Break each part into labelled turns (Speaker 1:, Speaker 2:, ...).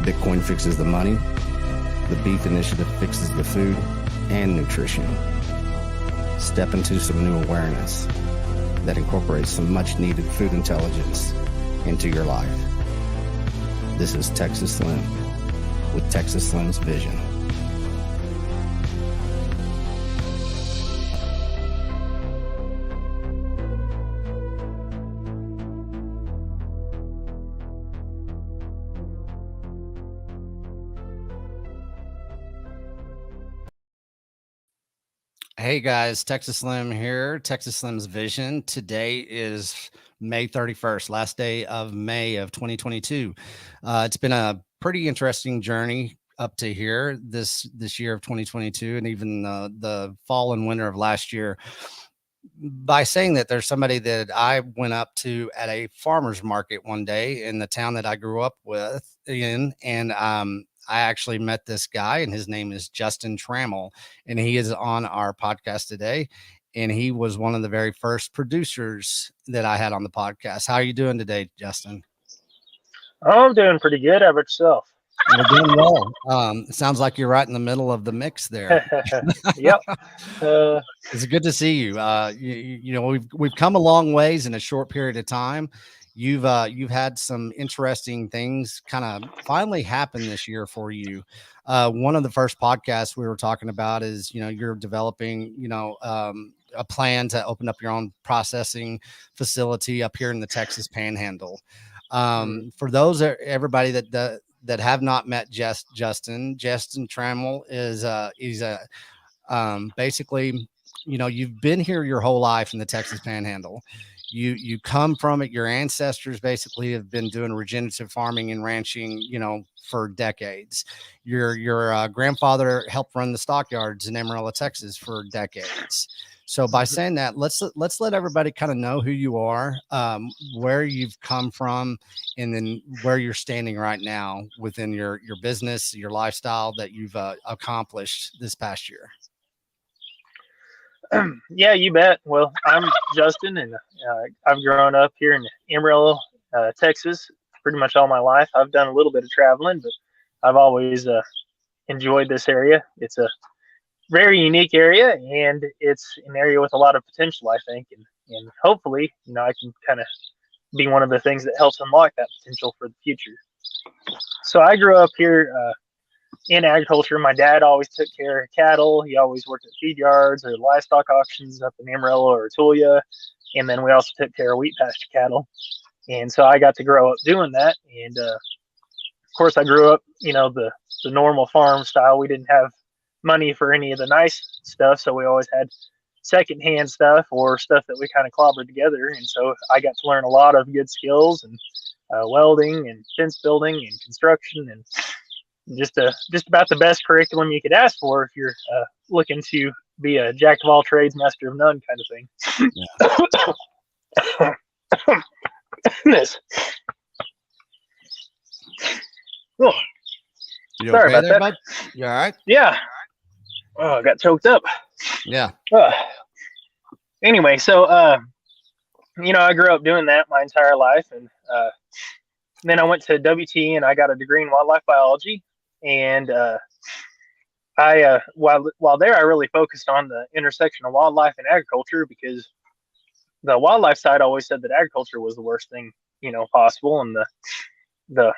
Speaker 1: Bitcoin fixes the money. The Beef Initiative fixes the food and nutrition. Step into some new awareness that incorporates some much needed food intelligence into your life. This is Texas Slim with Texas Slim's Vision. Hey guys, Texas Slim here, Texas Slim's Vision. Today is May 31st, last day of May of 2022. It's been a pretty interesting journey up to here this year of 2022, and even the fall and winter of last year. By saying that, there's somebody that I went up to at a farmer's market one day in the town that I grew up and I actually met this guy, and his name is Justin Trammell, and he is on our podcast today. And he was one of the very first producers that I had on the podcast. How are you doing today, Justin?
Speaker 2: I'm doing pretty good. How about yourself?
Speaker 1: We're doing well. It sounds like you're right in the middle of the mix there.
Speaker 2: Yep.
Speaker 1: It's good to see you. You know, we've come a long ways in a short period of time. You've had some interesting things kind of finally happen this year for you. One of the first podcasts we were talking about is, you know, you're developing, a plan to open up your own processing facility up here in the Texas Panhandle. For those everybody that have not met Justin Trammell is he's basically, you know, you've been here your whole life in the Texas Panhandle. You come from it. Your ancestors basically have been doing regenerative farming and ranching, you know, for decades. Your grandfather helped run the stockyards in Amarillo, Texas for decades. So by saying that, let's let everybody kind of know who you are, where you've come from, and then where you're standing right now within your business, your lifestyle that you've accomplished this past year.
Speaker 2: Yeah, you bet. Well, I'm Justin, and I've grown up here in Amarillo, Texas, pretty much all my life. I've done a little bit of traveling, but I've always enjoyed this area. It's a very unique area, and it's an area with a lot of potential, I think, and hopefully, you know, I can kind of be one of the things that helps unlock that potential for the future. So I grew up here in agriculture. My dad always took care of cattle. He always worked at feed yards or livestock auctions up in Amarillo or Tulia. And then we also took care of wheat pasture cattle. And so I got to grow up doing that. And of course I grew up, you know, the normal farm style. We didn't have money for any of the nice stuff. So we always had secondhand stuff or stuff that we kind of clobbered together. And so I got to learn a lot of good skills and welding and fence building and construction and just about the best curriculum you could ask for if you're looking to be a jack of all trades, master of none kind of thing. Yeah. Goodness. Oh, sorry about that.
Speaker 1: Bud? You all right?
Speaker 2: Yeah. Oh, I got choked up.
Speaker 1: Yeah.
Speaker 2: Anyway, so you know, I grew up doing that my entire life, and then I went to WT and I got a degree in wildlife biology. And I while there, I really focused on the intersection of wildlife and agriculture, because the wildlife side always said that agriculture was the worst thing, you know, possible, and the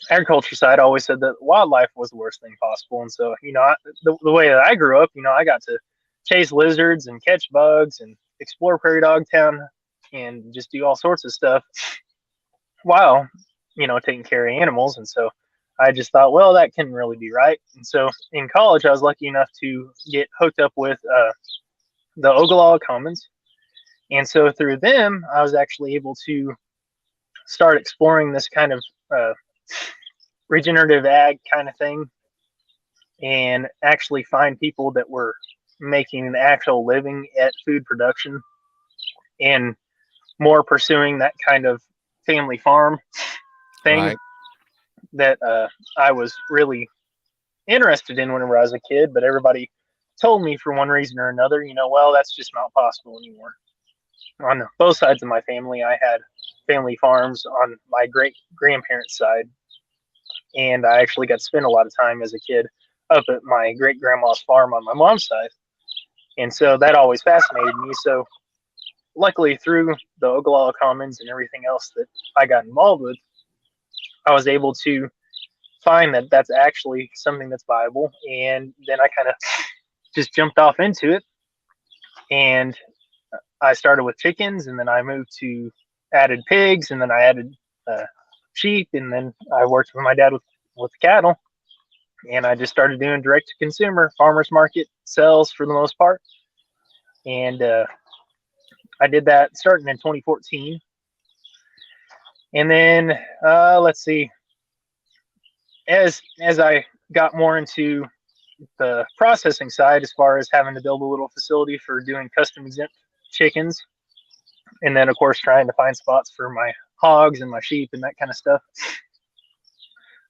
Speaker 2: agriculture side always said that wildlife was the worst thing possible. And so, you know, the way that I grew up, you know, I got to chase lizards and catch bugs and explore Prairie Dog Town and just do all sorts of stuff while, you know, taking care of animals. And so I just thought, well, that can really be right. And so in college, I was lucky enough to get hooked up with the Ogallala Commons. And so through them, I was actually able to start exploring this kind of regenerative ag kind of thing, and actually find people that were making an actual living at food production and more pursuing that kind of family farm thing. Right. That I was really interested in whenever I was a kid, but everybody told me for one reason or another, you know, well, that's just not possible anymore. On both sides of my family, I had family farms on my great grandparents' side, and I actually got to spend a lot of time as a kid up at my great grandma's farm on my mom's side, and so that always fascinated me. So luckily, through the Ogallala Commons and everything else that I got involved with, I was able to find that that's actually something that's viable, and then I kind of just jumped off into it, and I started with chickens, and then I moved to added pigs, and then I added sheep, and then I worked with my dad with cattle, and I just started doing direct to consumer farmers market sales for the most part, and I did that starting in 2014, and then let's see, as I got more into the processing side, as far as having to build a little facility for doing custom exempt chickens, and then of course trying to find spots for my hogs and my sheep and that kind of stuff.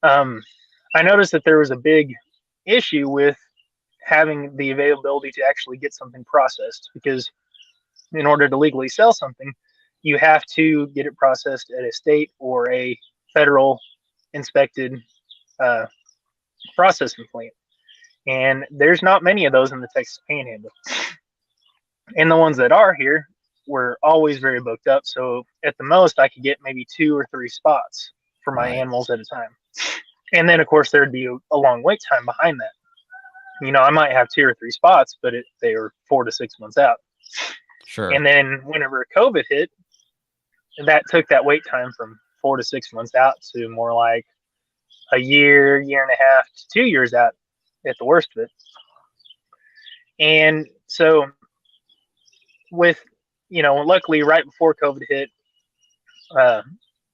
Speaker 2: I noticed that there was a big issue with having the availability to actually get something processed, because in order to legally sell something, you have to get it processed at a state or a federal inspected processing plant. And there's not many of those in the Texas Panhandle. And the ones that are here were always very booked up. So at the most, I could get maybe 2 or 3 spots for my animals at a time. And then, of course, there'd be a long wait time behind that. You know, I might have 2 or 3 spots, but they were 4 to 6 months out.
Speaker 1: Sure.
Speaker 2: And then whenever COVID hit, that took that wait time from 4 to 6 months out to more like a year, year and a half to 2 years out at the worst of it. And so with, luckily right before COVID hit,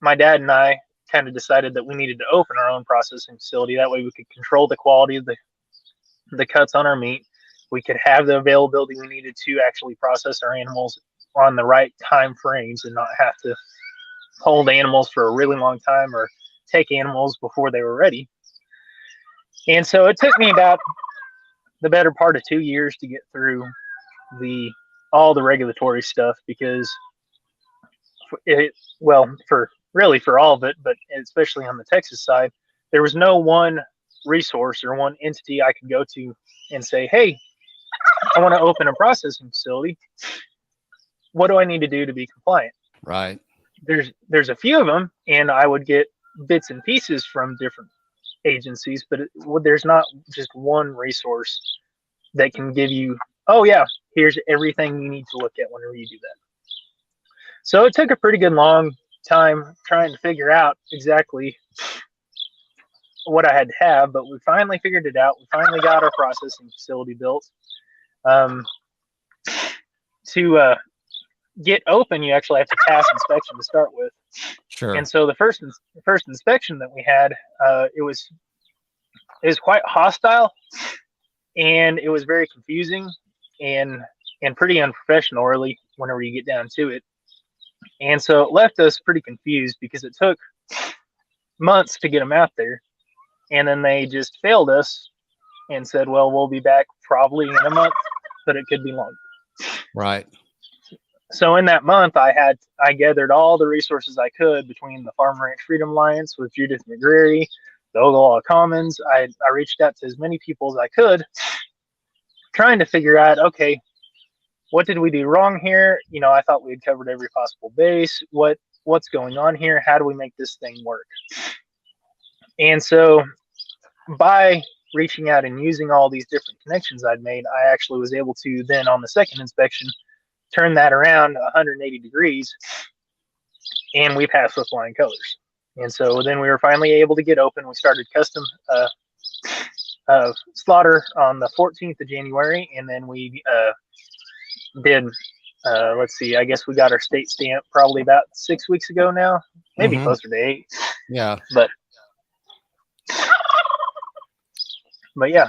Speaker 2: my dad and I kind of decided that we needed to open our own processing facility. That way we could control the quality of the cuts on our meat. We could have the availability we needed to actually process our animals on the right time frames and not have to hold animals for a really long time or take animals before they were ready. And so it took me about the better part of 2 years to get through all the regulatory stuff, because for all of it, but especially on the Texas side, there was no one resource or one entity I could go to and say, hey, I want to open a processing facility. What do I need to do to be compliant?
Speaker 1: Right.
Speaker 2: There's a few of them, and I would get bits and pieces from different agencies, but there's not just one resource that can give you, oh yeah, here's everything you need to look at whenever you do that. So it took a pretty good long time trying to figure out exactly what I had to have, but we finally figured it out. We finally got our processing facility built. To get open, you actually have to pass inspection to start with.
Speaker 1: Sure.
Speaker 2: And so the first inspection that we had, it was quite hostile, and it was very confusing and pretty unprofessional really whenever you get down to it. And so it left us pretty confused, because it took months to get them out there, and then they just failed us and said, well, we'll be back probably in a month, but it could be longer.
Speaker 1: Right.
Speaker 2: So in that month, I gathered all the resources I could between the Farm Ranch Freedom Alliance with Judith McGreary, the Ogallala Commons. I reached out to as many people as I could, trying to figure out, okay, what did we do wrong here? I thought we had covered every possible base. What's going on here? How do we make this thing work? And so by reaching out and using all these different connections I'd made, I actually was able to then, on the second inspection, turn that around 180 degrees, and we passed with flying colors. And so then we were finally able to get open. We started custom slaughter on the 14th of January, and then we did, let's see, I guess we got our state stamp probably about 6 weeks ago now, maybe closer to 8.
Speaker 1: Yeah.
Speaker 2: But yeah.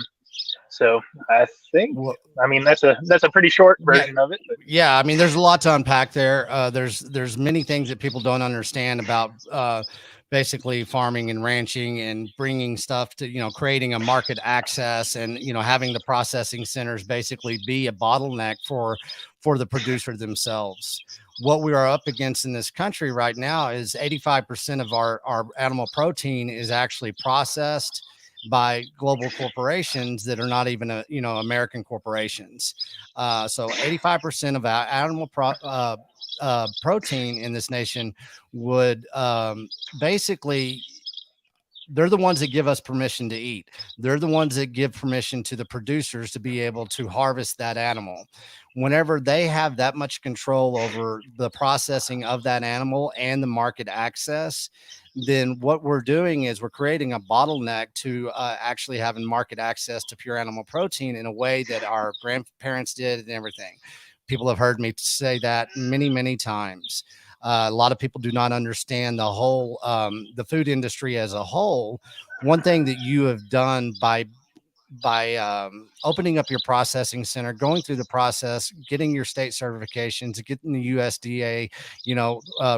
Speaker 2: So I think, that's a pretty short version of it. But.
Speaker 1: Yeah, I mean, there's a lot to unpack there. There's many things that people don't understand about basically farming and ranching and bringing stuff to, creating a market access and, having the processing centers basically be a bottleneck for the producer themselves. What we are up against in this country right now is 85% of our animal protein is actually processed by global corporations that are not even American corporations. So 85% of our animal protein in this nation would basically, they're the ones that give us permission to eat. They're the ones that give permission to the producers to be able to harvest that animal. Whenever they have that much control over the processing of that animal and the market access, then what we're doing is we're creating a bottleneck to actually having market access to pure animal protein in a way that our grandparents did and everything. People have heard me say that many, many times. A lot of people do not understand the whole, the food industry as a whole. One thing that you have done by opening up your processing center, going through the process, getting your state certifications, getting the USDA,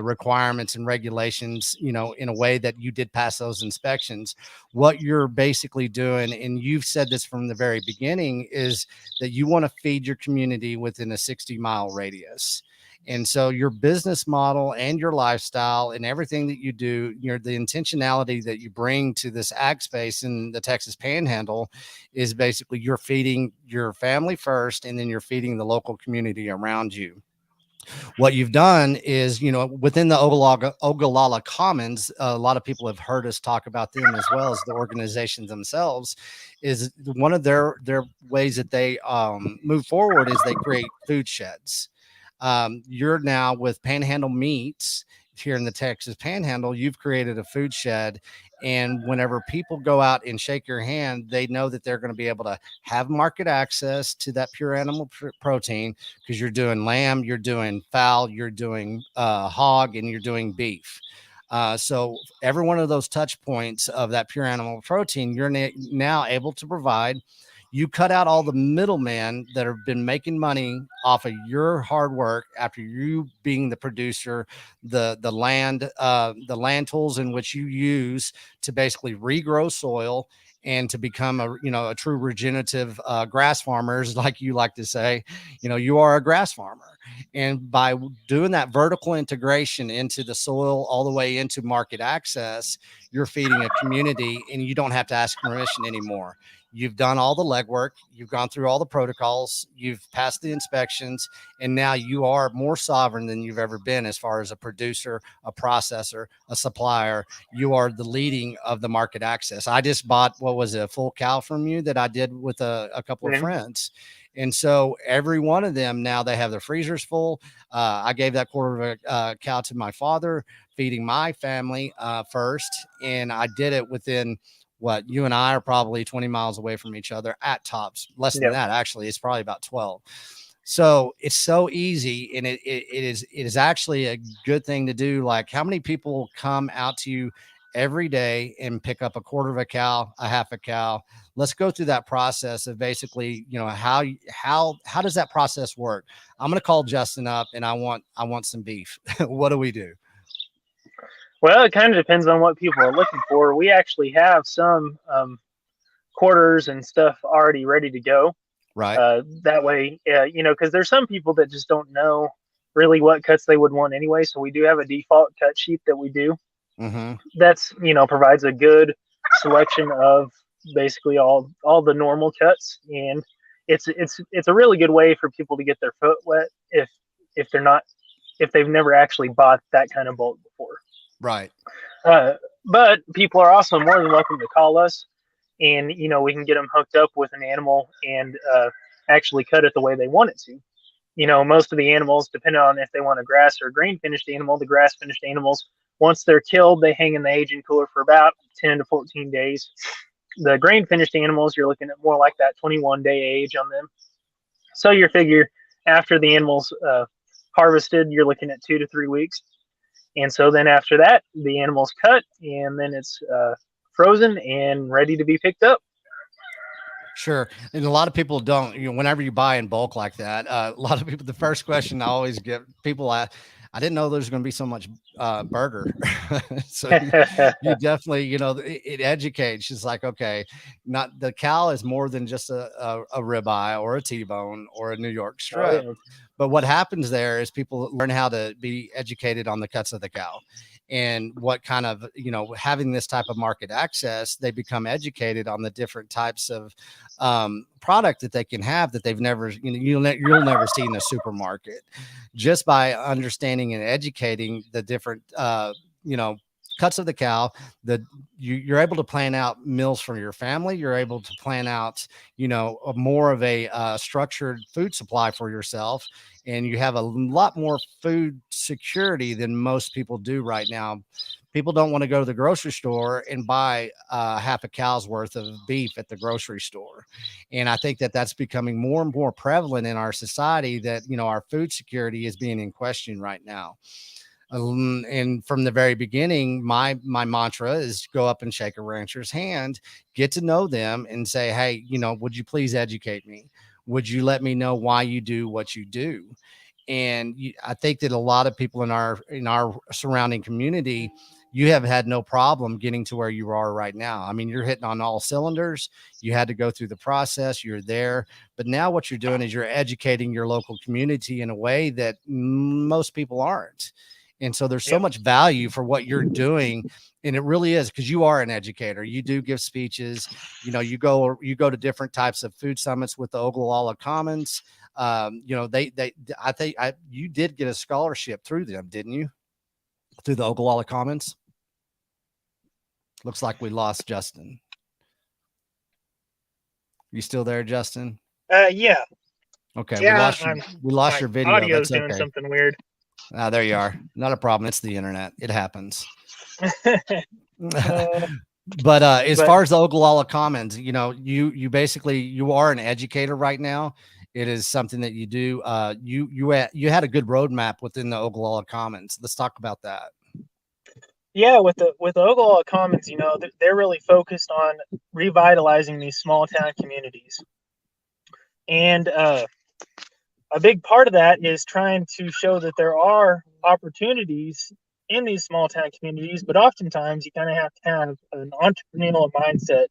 Speaker 1: requirements and regulations, in a way that you did pass those inspections. What you're basically doing, and you've said this from the very beginning, is that you want to feed your community within a 60-mile radius. And so your business model and your lifestyle and everything that you do, the intentionality that you bring to this ag space in the Texas Panhandle is basically you're feeding your family first, and then you're feeding the local community around you. What you've done is, within the Ogallala Commons, a lot of people have heard us talk about them as well as the organizations themselves. Is one of their ways that they move forward is they create food sheds. You're now with Panhandle Meats here in the Texas Panhandle. You've created a food shed, and whenever people go out and shake your hand, they know that they're going to be able to have market access to that pure animal protein, because you're doing lamb, you're doing fowl, you're doing hog, and you're doing beef. So every one of those touch points of that pure animal protein, you're now able to provide. You cut out all the middlemen that have been making money off of your hard work after you being the producer, the land tools in which you use to basically regrow soil and to become a true regenerative grass farmers, like you like to say. You are a grass farmer, and by doing that vertical integration into the soil all the way into market access, you're feeding a community, and you don't have to ask permission anymore. You've done all the legwork. You've gone through all the protocols. You've passed the inspections, and now you are more sovereign than you've ever been as far as a producer, a processor, a supplier. You are the leading of the market access. I just bought, what was it, a full cow from you that I did with a couple of friends. And so every one of them now, they have their freezers full. I gave that quarter of a cow to my father, feeding my family first, and I did it within, what, you and I are probably 20 miles away from each other at tops. Less than that, actually. It's probably about 12. So it's so easy, and it is actually a good thing to do. Like, how many people come out to you every day and pick up a quarter of a cow, a half a cow? Let's go through that process of basically, how does that process work? I'm going to call Justin up, and I want some beef. What do we do?
Speaker 2: Well, it kind of depends on what people are looking for. We actually have some quarters and stuff already ready to go.
Speaker 1: Right.
Speaker 2: That way, because there's some people that just don't know really what cuts they would want anyway. So we do have a default cut sheet that we do.
Speaker 1: Mm-hmm.
Speaker 2: That's, provides a good selection of basically all the normal cuts, and it's a really good way for people to get their foot wet if they've never actually bought that kind of bulk before.
Speaker 1: Right.
Speaker 2: But people are also more than welcome to call us, and we can get them hooked up with an animal and actually cut it the way they want it to. Most of the animals, depending on if they want a grass or a grain finished animal, the grass finished animals, once they're killed, they hang in the aging cooler for about 10 to 14 days. The grain finished animals, you're looking at more like that 21-day age on them. So you figure after the animal's harvested, you're looking at 2 to 3 weeks. And so then after that, the animal's cut, and then it's frozen and ready to be picked up.
Speaker 1: Sure. And a lot of people don't, whenever you buy in bulk like that, a lot of people, the first question I always get people I didn't know there's going to be so much burger. So you definitely, it educates. It's like, okay, not the cow is more than just a ribeye or a T-bone or a New York
Speaker 2: Oh
Speaker 1: strip.
Speaker 2: yeah.
Speaker 1: But what happens there is people learn how to be educated on the cuts of the cow and what kind of, having this type of market access, they become educated on the different types of product that they can have that they've never, you'll never see in a supermarket, just by understanding and educating the different, you know, cuts of the cow. You're able to plan out meals for your family. You're able to plan out, more of a structured food supply for yourself, and you have a lot more food security than most people do right now. People don't want to go to the grocery store and buy half a cow's worth of beef at the grocery store. And I think that that's becoming more and more prevalent in our society, that, our food security is being in question right now. And from the very beginning, my mantra is go up and shake a rancher's hand, get to know them, and say, hey, would you please educate me? Would you let me know why you do what you do? And I think that a lot of people in our surrounding community, you have had no problem getting to where you are right now. I mean, you're hitting on all cylinders. You had to go through the process. You're there, but now what you're doing is you're educating your local community in a way that most people aren't. And so there's so
Speaker 2: Yep.
Speaker 1: much value for what you're doing. And it really is, because you are an educator. You do give speeches. You go to different types of food summits with the Ogallala Commons. I think you did get a scholarship through them, didn't you? Through the Ogallala Commons. Looks like we lost Justin. You still there, Justin?
Speaker 2: Yeah.
Speaker 1: Okay, we
Speaker 2: Yeah.
Speaker 1: lost you. We lost
Speaker 2: My
Speaker 1: your video.
Speaker 2: audio's
Speaker 1: That's
Speaker 2: doing
Speaker 1: okay.
Speaker 2: something weird.
Speaker 1: There you are. Not a problem. It's the internet. It happens.
Speaker 2: uh,
Speaker 1: But as
Speaker 2: but
Speaker 1: far as the Ogallala Commons, you basically, you are an educator right now. It is something that you do. You had a good roadmap within the Ogallala Commons. Let's talk about that.
Speaker 2: yeah, with the Ogallala Commons, they're really focused on revitalizing these small town communities, and a big part of that is trying to show that there are opportunities in these small town communities, but oftentimes you kind of have to have an entrepreneurial mindset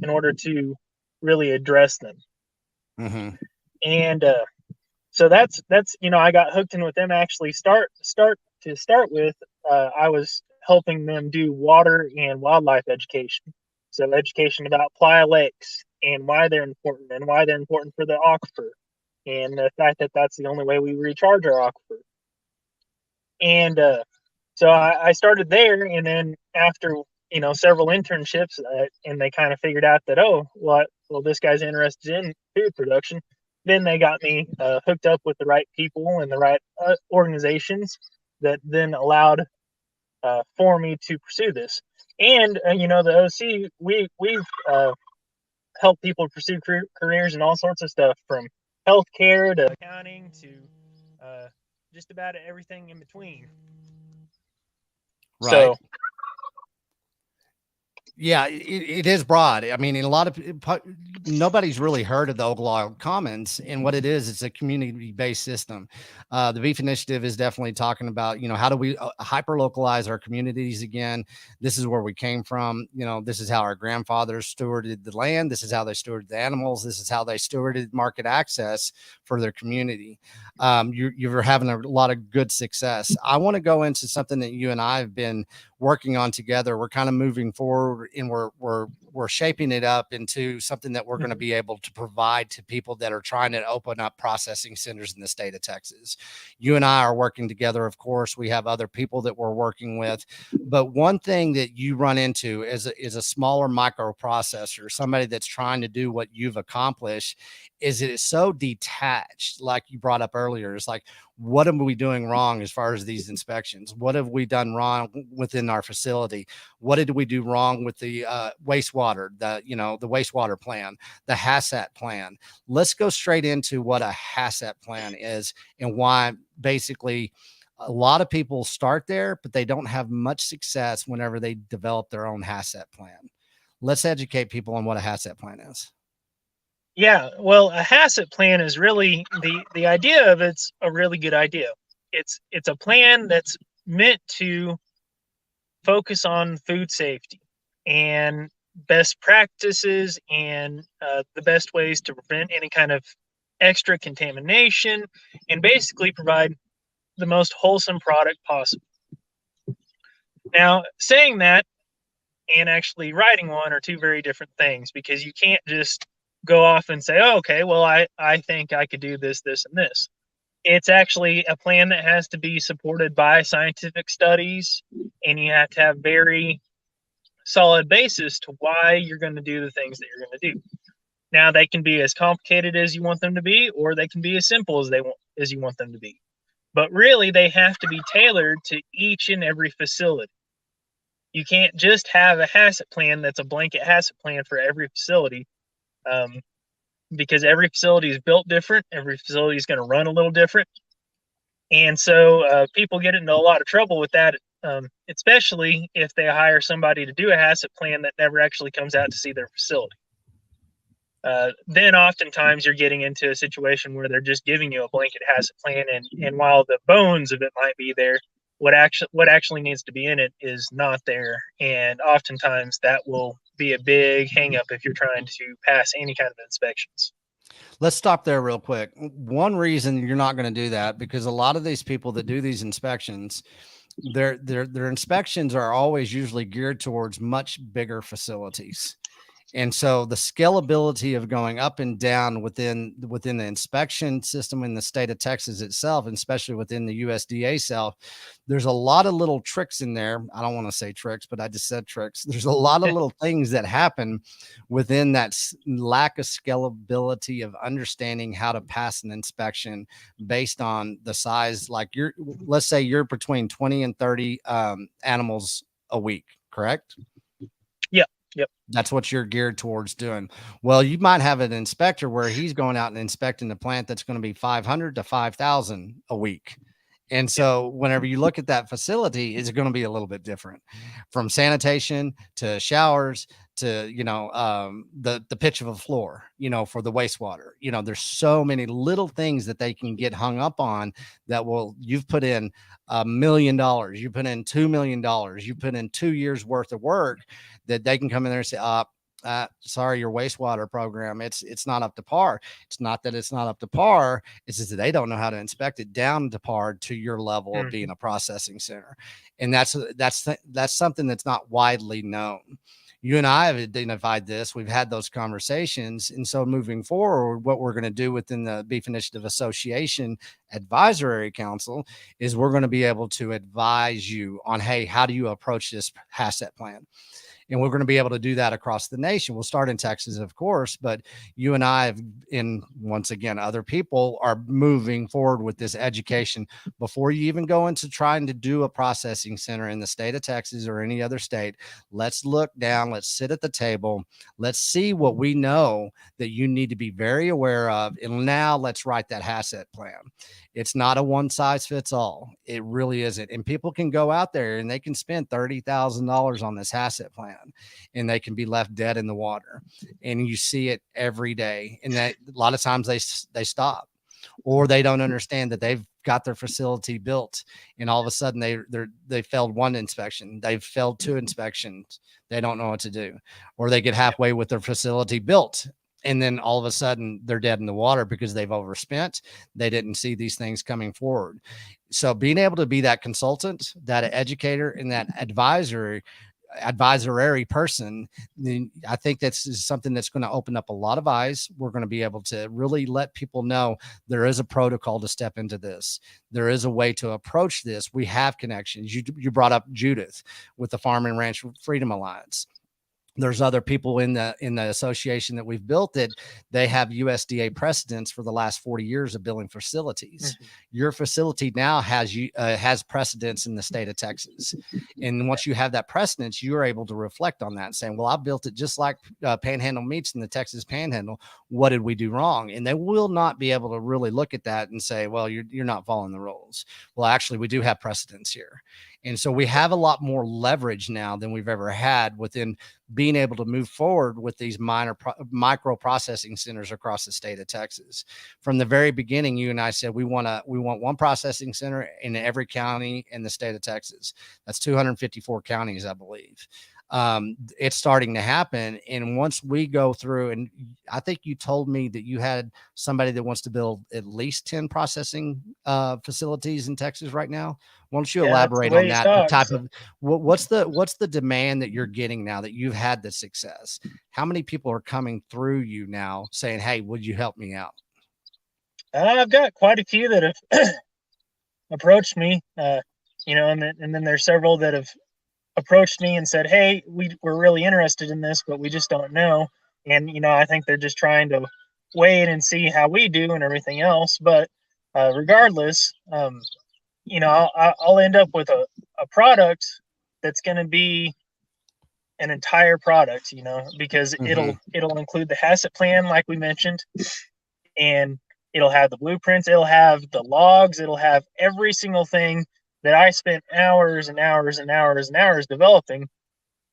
Speaker 2: in order to really address them.
Speaker 1: Mm-hmm.
Speaker 2: And so that's I got hooked in with them. Actually, start with, I was helping them do water and wildlife education. So education about playa lakes and why they're important, and why they're important for the aquifer, and the fact that that's the only way we recharge our aquifer. And so I started there, and then after several internships, and they kind of figured out that, oh, well, this guy's interested in food production. Then they got me hooked up with the right people and the right organizations that then allowed for me to pursue this. And the OC, we've helped people pursue careers and all sorts of stuff, from healthcare to accounting to just about everything in between.
Speaker 1: Right.
Speaker 2: So
Speaker 1: Yeah, it is broad. I mean, in a lot of nobody's really heard of the Ogallala Commons, and what it is, it's a community-based system. The Beef Initiative is definitely talking about, how do we hyper localize our communities again? This is where we came from. This is how our grandfathers stewarded the land. This is how they stewarded the animals. This is how they stewarded market access for their community. You're having a lot of good success. I want to go into something that you and I have been working on together. We're kind of moving forward, and we're shaping it up into something that we're going to be able to provide to people that are trying to open up processing centers in the state of Texas. You and I are working together. Of course, we have other people that we're working with, but one thing that you run into is a smaller microprocessor, somebody that's trying to do what you've accomplished, is it is so detached, like you brought up earlier. It's like, what are we doing wrong as far as these inspections? What have we done wrong within our facility? What did we do wrong with the wastewater, the wastewater plan, the HACCP plan? Let's go straight into what a HACCP plan is, and why basically a lot of people start there, but they don't have much success whenever they develop their own HACCP plan. Let's educate people on what a HACCP plan is.
Speaker 2: yeah, well, a HACCP plan is really the idea of it's a really good idea. It's a plan that's meant to focus on food safety and best practices and the best ways to prevent any kind of extra contamination and basically provide the most wholesome product possible. Now, saying that and actually writing one are two very different things, because you can't just go off and say, oh, okay, well, I think I could do this, this, and this. It's actually a plan that has to be supported by scientific studies, and you have to have very solid basis to why you're going to do the things that you're going to do. Now, they can be as complicated as you want them to be, or they can be as simple as you want them to be. But really, they have to be tailored to each and every facility. You can't just have a HACCP plan that's a blanket HACCP plan for every facility, because every facility is built different. Every facility is going to run a little different. And so people get into a lot of trouble with that, especially if they hire somebody to do a HACCP plan that never actually comes out to see their facility. Then oftentimes you're getting into a situation where they're just giving you a blanket HACCP plan, and while the bones of it might be there, what actually needs to be in it is not there. And oftentimes that will be a big hang up if you're trying to pass any kind of inspections.
Speaker 1: Let's stop there real quick. One reason you're not going to do that, because a lot of these people that do these inspections, their inspections are always usually geared towards much bigger facilities. And so the scalability of going up and down within the inspection system in the state of Texas itself, and especially within the USDA self, there's a lot of little tricks in there. I don't want to say tricks, but I just said tricks. There's a lot of little things that happen within that lack of scalability of understanding how to pass an inspection based on the size. Like let's say you're between 20 and 30 animals a week, correct?
Speaker 2: Yeah. Yep.
Speaker 1: That's what you're geared towards doing. Well, you might have an inspector where he's going out and inspecting the plant that's going to be 500 to 5,000 a week. And so whenever you look at that facility, it's going to be a little bit different, from sanitation to showers to, the pitch of a floor, for the wastewater. There's so many little things that they can get hung up on that you've put in $1 million, you put in $2 million, you put in 2 years worth of work, that they can come in there and say, sorry, your wastewater program, it's not up to par. It's not that it's not up to par. It's just that they don't know how to inspect it down to par to your level of being a processing center. And that's something that's not widely known. You and I have identified this. We've had those conversations. And so moving forward, what we're going to do within the Beef Initiative Association Advisory Council is we're going to be able to advise you on, hey, how do you approach this HACCP plan? And we're going to be able to do that across the nation. We'll start in Texas, of course, but you and I once again, other people are moving forward with this education before you even go into trying to do a processing center in the state of Texas or any other state. Let's look down, let's sit at the table, let's see what we know that you need to be very aware of. And now let's write that HACCP plan. It's not a one size fits all. It really isn't. And people can go out there and they can spend $30,000 on this HACCP plan and they can be left dead in the water. And you see it every day. And that a lot of times they stop, or they don't understand that they've got their facility built and all of a sudden they failed one inspection. They've failed 2 inspections. They don't know what to do, or they get halfway with their facility built. And then all of a sudden they're dead in the water because they've overspent. They didn't see these things coming forward. So being able to be that consultant, that educator, and that advisory person, then I think that's something that's going to open up a lot of eyes. We're going to be able to really let people know there is a protocol to step into this. There is a way to approach this. We have connections. You brought up Judith with the Farm and Ranch Freedom Alliance. There's other people in the association that we've built that they have USDA precedents for the last 40 years of billing facilities. Mm-hmm. Your facility now has precedents in the state of Texas. And once you have that precedence, you're able to reflect on that and saying, well, I built it just like Panhandle Meats in the Texas Panhandle. What did we do wrong? And they will not be able to really look at that and say, well, you're not following the rules. Well, actually, we do have precedents here. And so we have a lot more leverage now than we've ever had within being able to move forward with these micro processing centers across the state of Texas. From the very beginning, you and I said we want one processing center in every county in the state of Texas. That's 254 counties, I believe. It's starting to happen. And once we go through, and I think you told me that you had somebody that wants to build at least 10 processing facilities in Texas right now. Why don't you
Speaker 2: Yeah, that's the
Speaker 1: elaborate
Speaker 2: way
Speaker 1: on
Speaker 2: he
Speaker 1: that? The type
Speaker 2: talks.
Speaker 1: of what's the demand that you're getting now that you've had the success? How many people are coming through you now saying, "Hey, would you help me out?"
Speaker 2: I've got quite a few that have approached me, and then there's several that have approached me and said, "Hey, we're really interested in this, but we just don't know." And I think they're just trying to wait and see how we do and everything else. But regardless, I'll end up with a product that's going to be an entire product, because
Speaker 1: Mm-hmm.
Speaker 2: it'll include the HACCP plan, like we mentioned, and it'll have the blueprints, it'll have the logs, it'll have every single thing that I spent hours and hours and hours and hours developing.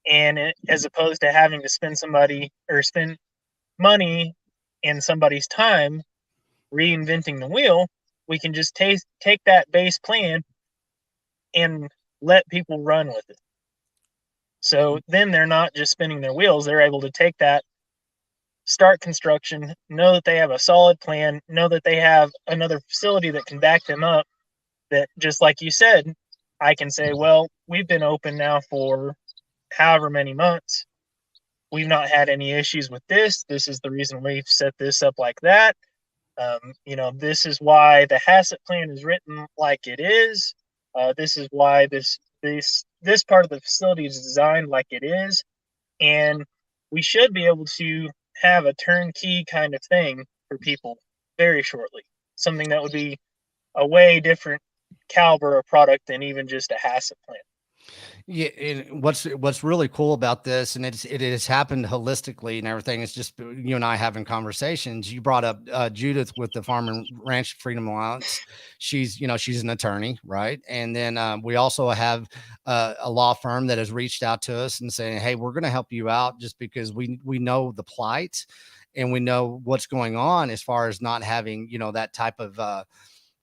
Speaker 2: And as opposed to having to spend money and somebody's time reinventing the wheel, we can just take that base plan and let people run with it. So then they're not just spinning their wheels, they're able to take that, start construction, know that they have a solid plan, know that they have another facility that can back them up. That, just like you said, I can say, well, we've been open now for however many months. We've not had any issues with this. This is the reason we've set this up like that. This is why the HACCP plan is written like it is. This is why this part of the facility is designed like it is, and we should be able to have a turnkey kind of thing for people very shortly. Something that would be a way different caliber of product than even just a HACCP plan.
Speaker 1: Yeah, and what's really cool about this, and it has happened holistically and everything. It's just you and I having conversations. You brought up Judith with the Farm and Ranch Freedom Alliance. She's an attorney, right? And then we also have a law firm that has reached out to us and saying, "Hey, we're going to help you out," just because we know the plight and we know what's going on as far as not having that type of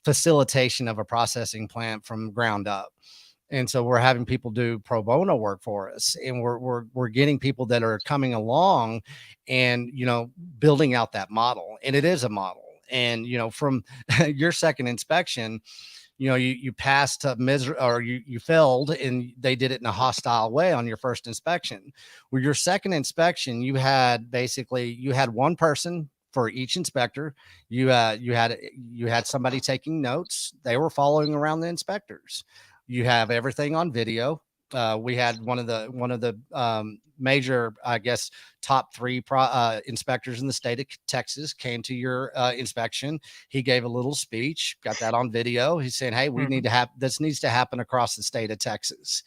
Speaker 1: facilitation of a processing plant from ground up. And so we're having people do pro bono work for us, and we're getting people that are coming along and building out that model. And it is a model. And from your second inspection, you passed or you failed, and they did it in a hostile way on your first inspection. With your second inspection, you had one person for each inspector. You had somebody taking notes. They were following around the inspectors. You have everything on video. We had one of the major, I guess, top three inspectors in the state of Texas came to your inspection. He gave a little speech, got that on video. He's saying, "Hey, we need to have this needs to happen across the state of Texas."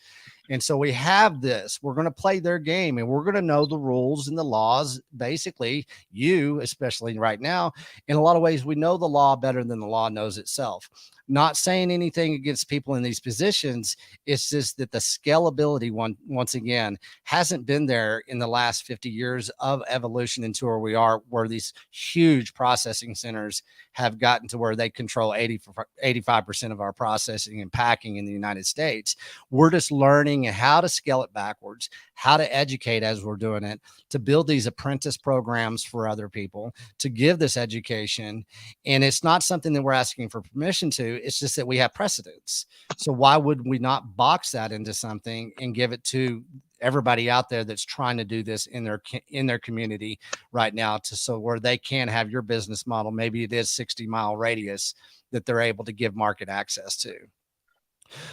Speaker 1: And so we have this. We're going to play their game, and we're going to know the rules and the laws. Basically, especially right now, in a lot of ways, we know the law better than the law knows itself. Not saying anything against people in these positions. It's just that the scalability once again hasn't been there in the last 50 years of evolution into where we are, where these huge processing centers have gotten to where they control 85% of our processing and packing in the United States. We're just learning how to scale it backwards, how to educate as we're doing it, to build these apprentice programs for other people, to give this education. And it's not something that we're asking for permission to. It's just that we have precedents. So why would we not box that into something and give it to everybody out there that's trying to do this in their community right now, so where they can have your business model? Maybe it is 60-mile radius that they're able to give market access to.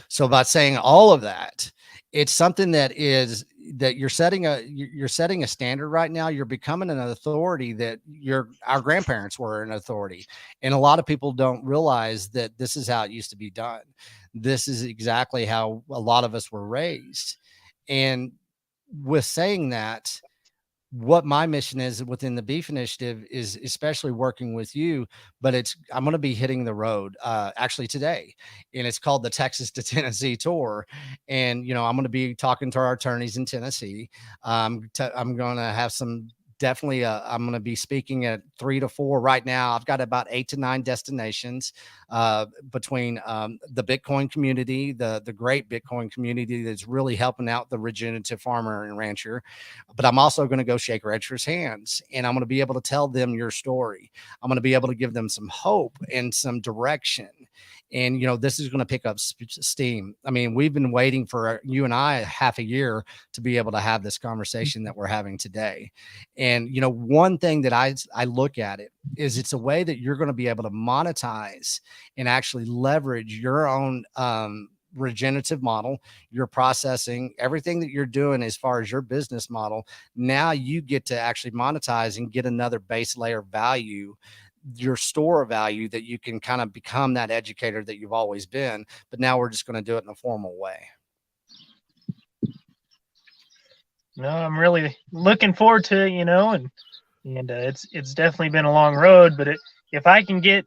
Speaker 1: So by saying all of that, it's something that you're setting a standard right now. You're becoming an authority that our grandparents were an authority. And a lot of people don't realize that this is how it used to be done. This is exactly how a lot of us were raised. And with saying that, what my mission is within the beef initiative is especially working with you, but I'm going to be hitting the road actually today, and it's called the Texas to Tennessee tour. And I'm going to be talking to our attorneys in Tennessee. I'm going to have some definitely I'm going to be speaking at 3 to 4 right now. I've got about 8 to 9 destinations between the Bitcoin community, the great Bitcoin community that's really helping out the regenerative farmer and rancher. But I'm also going to go shake ranchers' hands, and I'm going to be able to tell them your story. I'm going to be able to give them some hope and some direction. And this is going to pick up steam. I mean, we've been waiting for you and I half a year to be able to have this conversation that we're having today. And one thing that I look at it is it's a way that you're going to be able to monetize and actually leverage your own regenerative model, your processing, everything that you're doing as far as your business model. Now you get to actually monetize and get another base layer value, your store value, that you can kind of become that educator that you've always been. But now we're just going to do it in a formal way.
Speaker 2: No, I'm really looking forward to it, and it's definitely been a long road. But if I can get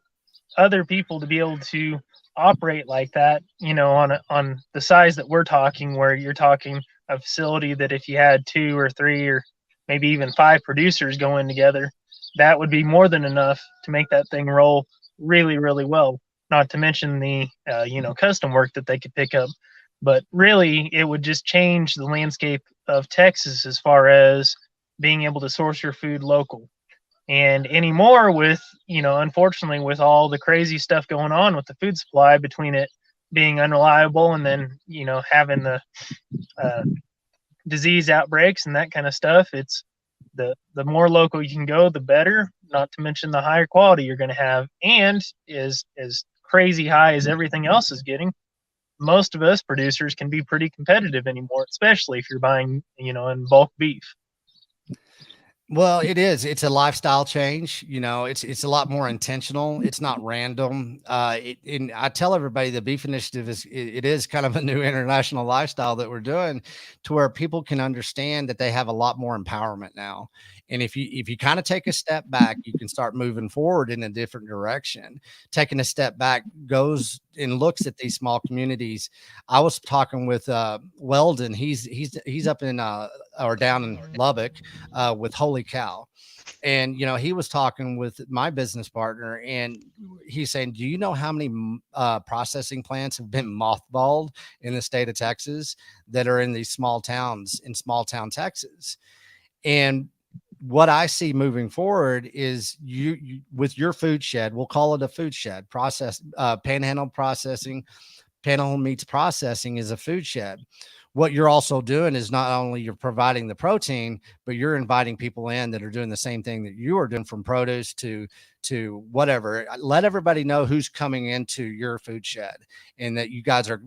Speaker 2: other people to be able to operate like that, on the size that we're talking, where you're talking a facility that if you had 2 or 3 or maybe even 5 producers going together, that would be more than enough to make that thing roll really, really well. Not to mention the custom work that they could pick up. But really, it would just change the landscape of Texas as far as being able to source your food local. And anymore, with unfortunately, with all the crazy stuff going on with the food supply, between it being unreliable and then having the uh, disease outbreaks and that kind of stuff, it's the more local you can go, the better. Not to mention the higher quality you're going to have, and is as crazy high as everything else is getting. Most of us producers can be pretty competitive anymore, especially if you're buying in bulk beef.
Speaker 1: Well, it is. It's a lifestyle change. It's a lot more intentional. It's not random. And I tell everybody the Beef Initiative it is kind of a new international lifestyle that we're doing, to where people can understand that they have a lot more empowerment now. And if you kind of take a step back, you can start moving forward in a different direction. Taking a step back goes and looks at these small communities. I was talking with Weldon. He's up in or down in Lubbock with Holy Cow. And he was talking with my business partner, and he's saying, do you know how many processing plants have been mothballed in the state of Texas that are in these small towns in small town Texas? And what I see moving forward is you with your food shed, we'll call it a food shed process, panhandle processing. Panhandle meats processing is a food shed. What you're also doing is not only you're providing the protein, but you're inviting people in that are doing the same thing that you are doing, from produce to whatever. Let everybody know who's coming into your food shed, and that you guys are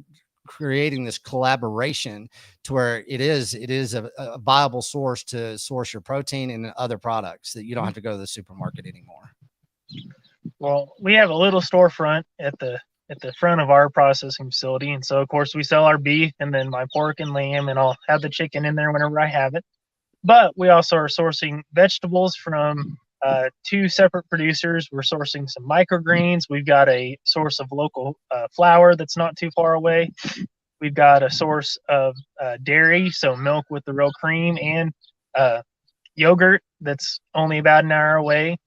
Speaker 1: creating this collaboration to where it is a viable source to source your protein and other products, that you don't have to go to the supermarket anymore.
Speaker 2: Well, we have a little storefront at the front of our processing facility, and so of course we sell our beef and then my pork and lamb, and I'll have the chicken in there whenever I have it. But we also are sourcing vegetables from 2 separate producers. We're sourcing some microgreens. We've got a source of local flour that's not too far away. We've got a source of dairy, so milk with the real cream, and uh, yogurt that's only about an hour away.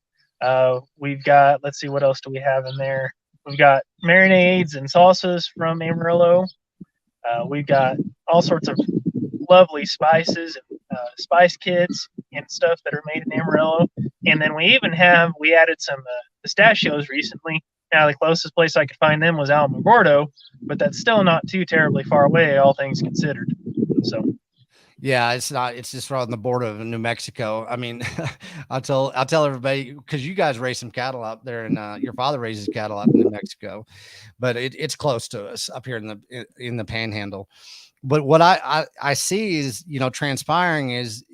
Speaker 2: We've got, let's see, what else do we have in there? We've got marinades and salsas from Amarillo. We've got all sorts of lovely spices and spice kits and stuff that are made in Amarillo. And then we added some pistachios recently. Now, the closest place I could find them was Alamogordo, but that's still not too terribly far away, all things considered. So,
Speaker 1: Yeah, it's not. It's just right on the border of New Mexico. I mean, I'll tell everybody, because you guys raise some cattle out there, and your father raises cattle out in New Mexico, but it's close to us up here in the Panhandle. But what I see is transpiring is,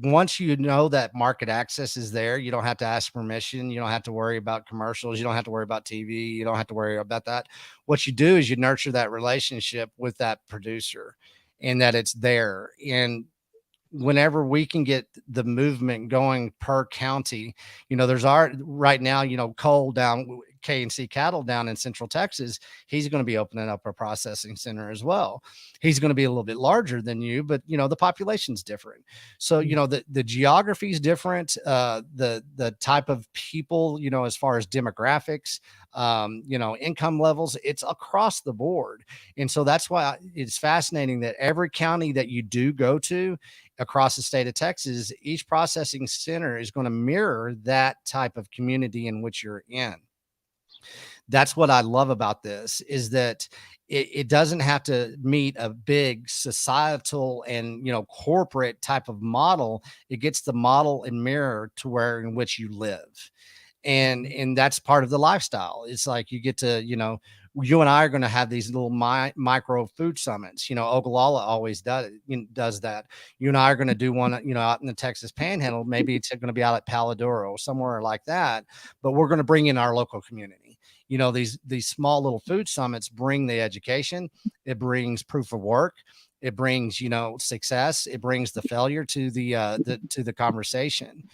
Speaker 1: once you know that market access is there, you don't have to ask permission. You don't have to worry about commercials. You don't have to worry about TV. You don't have to worry about that. What you do is you nurture that relationship with that producer, and that it's there. And whenever we can get the movement going per county, there's our right now, Cole down K&C Cattle down in Central Texas, he's going to be opening up a processing center as well. He's going to be a little bit larger than you, but the population's different. So, the geography is different, the type of people, as far as demographics, income levels, it's across the board. And so that's why it's fascinating that every county that you do go to across the state of Texas, each processing center is going to mirror that type of community in which you're in. That's what I love about this, is that it doesn't have to meet a big societal and corporate type of model. It gets the model and mirror to where in which you live. And that's part of the lifestyle. It's like you get to, you and I are going to have these little micro food summits. Ogallala always does that. You and I are going to do one, out in the Texas Panhandle. Maybe it's going to be out at Paladuro, somewhere like that. But we're going to bring in our local community. These small little food summits bring the education. It brings proof of work. It brings, success. It brings the failure to the conversation,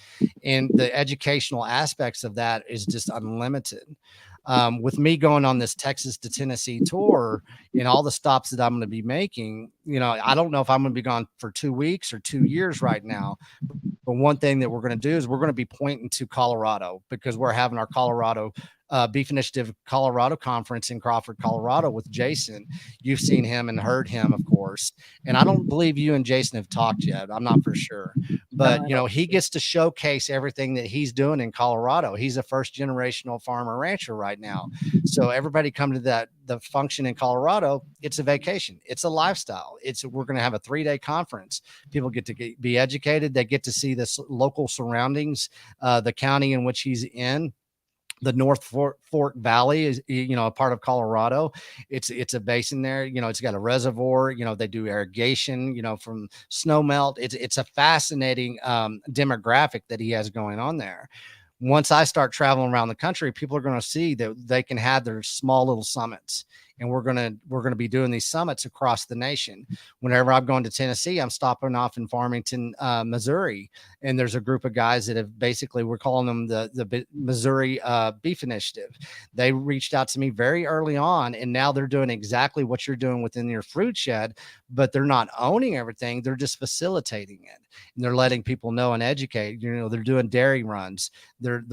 Speaker 1: and the educational aspects of that is just unlimited. With me going on this Texas to Tennessee tour and all the stops that I'm going to be making, I don't know if I'm going to be gone for 2 weeks or 2 years right now. But one thing that we're going to do is we're going to be pointing to Colorado, because we're having our Colorado Beef Initiative Colorado conference in Crawford, Colorado with Jason. You've seen him and heard him, of course. And I don't believe you and Jason have talked yet. I'm not for sure. But, he gets to showcase everything that he's doing in Colorado. He's a first generational farmer rancher right now. So everybody come to the function in Colorado. It's a vacation. It's a lifestyle. We're going to have a 3-day conference. People get to be educated. They get to see the local surroundings, the county in which he's in. The North Fork Valley is, a part of Colorado. It's a basin there. It's got a reservoir. They do irrigation, from snow melt. It's a fascinating demographic that he has going on there. Once I start traveling around the country, people are going to see that they can have their small little summits. And we're going to be doing these summits across the nation. Whenever I'm going to Tennessee, I'm stopping off in Farmington, Missouri. And there's a group of guys that have basically, we're calling them the Missouri Beef Initiative. They reached out to me very early on, and now they're doing exactly what you're doing within your fruit shed, but they're not owning everything. They're just facilitating it. And they're letting people know and educate. They're doing dairy runs. They're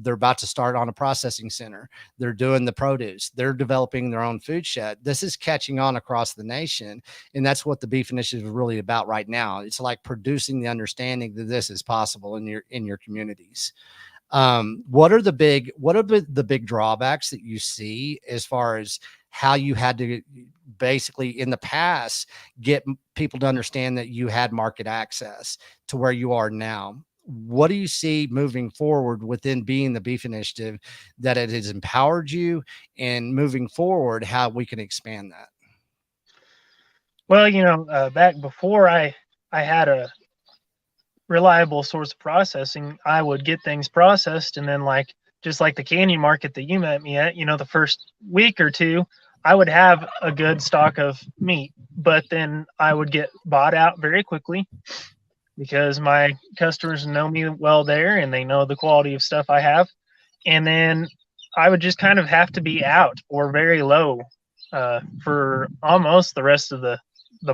Speaker 1: about to start on a processing center. They're doing the produce. They're developing their own food shed. This is catching on across the nation. And that's what the Beef Initiative is really about right now. It's like producing the understanding that this is possible in your communities. What are the big drawbacks that you see as far as how you had to basically in the past get people to understand that you had market access to where you are now? What do you see moving forward within being the Beef Initiative, that it has empowered you, and moving forward, how we can expand that?
Speaker 2: Well, back before I had a reliable source of processing, I would get things processed, and then just like the canyon market that you met me at, the first week or two, I would have a good stock of meat, but then I would get bought out very quickly because my customers know me well there and they know the quality of stuff I have. And then I would just kind of have to be out or very low for almost the rest of the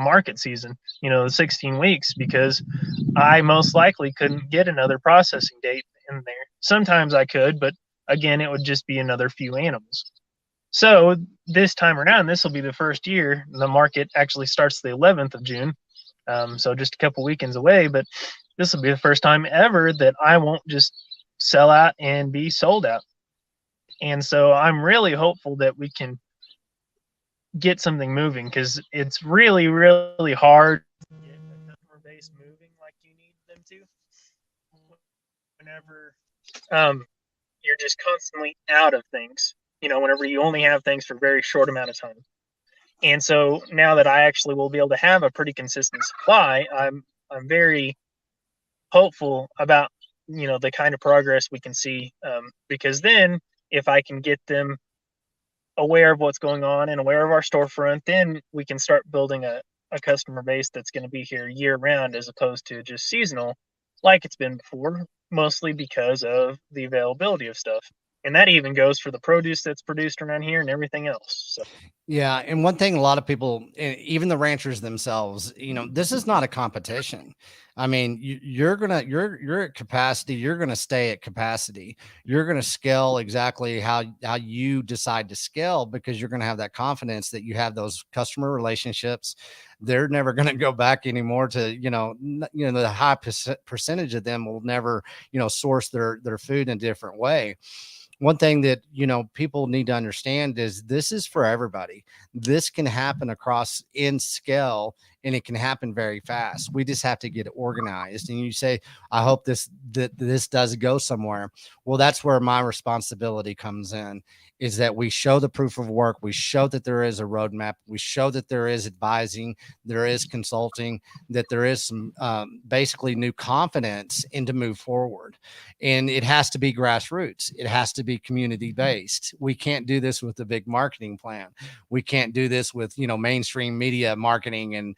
Speaker 2: market season, the 16 weeks, because I most likely couldn't get another processing date in there. Sometimes I could, but again, it would just be another few animals. So this time around, this will be the first year. The market actually starts the 11th of June. So just a couple weekends away, but this will be the first time ever that I won't just sell out and be sold out. And so I'm really hopeful that we can get something moving, because it's really, really hard to get a customer base moving like you need them to whenever you're just constantly out of things, whenever you only have things for a very short amount of time. And so now that I actually will be able to have a pretty consistent supply, I'm very hopeful about, the kind of progress we can see, because then if I can get them aware of what's going on and aware of our storefront, then we can start building a a customer base that's going to be here year round as opposed to just seasonal like it's been before, mostly because of the availability of stuff. And that even goes for the produce that's produced around here and everything else. So,
Speaker 1: Yeah, and one thing a lot of people, even the ranchers themselves, this is not a competition. I mean, you're at capacity. You're gonna stay at capacity. You're gonna scale exactly how you decide to scale because you're gonna have that confidence that you have those customer relationships. They're never gonna go back anymore to the high percentage of them will never source their food in a different way. One thing that people need to understand is this is for everybody. This can happen across in scale, and it can happen very fast. We just have to get organized. And you say, I hope this does go somewhere. Well, that's where my responsibility comes in, is that we show the proof of work. We show that there is a roadmap. We show that there is advising, there is consulting, that there is some basically new confidence in to move forward. And it has to be grassroots. It has to be community based. We can't do this with a big marketing plan. We can't do this with mainstream media marketing and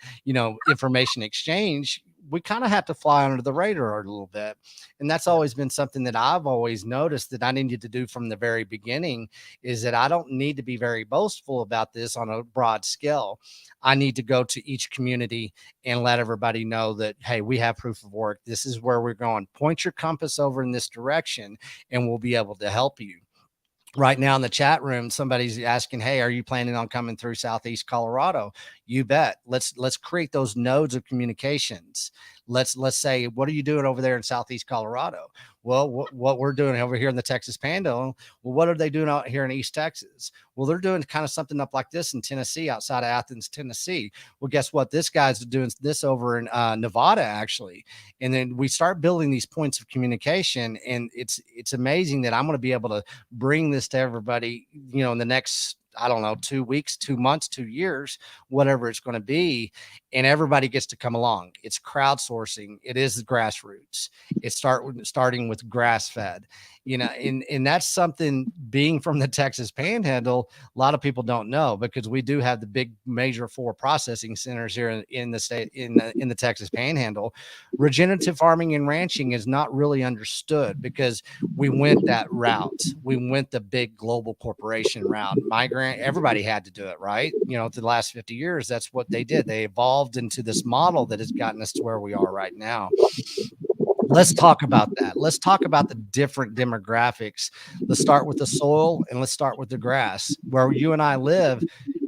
Speaker 1: information exchange. We kind of have to fly under the radar a little bit. And that's always been something that I've always noticed that I needed to do from the very beginning, is that I don't need to be very boastful about this on a broad scale. I need to go to each community and let everybody know that, hey, we have proof of work. This is where we're going. Point your compass over in this direction and we'll be able to help you. Right now in the chat room, somebody's asking, hey, are you planning on coming through Southeast Colorado? You bet. Let's create those nodes of communications. Let's say, what are you doing over there in Southeast Colorado? Well, what we're doing over here in the Texas Panhandle. Well, what are they doing out here in East Texas? Well, they're doing kind of something up like this in Tennessee, outside of Athens, Tennessee. Well, guess what? This guy's doing this over in Nevada, actually. And then we start building these points of communication, and it's amazing that I'm going to be able to bring this to everybody, in the next, I don't know, 2 weeks, 2 months, 2 years, whatever it's going to be. And everybody gets to come along. It's crowdsourcing. It is the grassroots. It's starting with grass fed, and that's something, being from the Texas Panhandle, a lot of people don't know, because we do have the big major 4 processing centers here in the state, in the Texas Panhandle. Regenerative farming and ranching is not really understood because we went that route. We went the big global corporation route. Everybody had to do it, right? For the last 50 years, that's what they did. They evolved into this model that has gotten us to where we are right now. Let's talk about that. Let's talk about the different demographics. Let's start with the soil, and let's start with the grass. Where you and I live,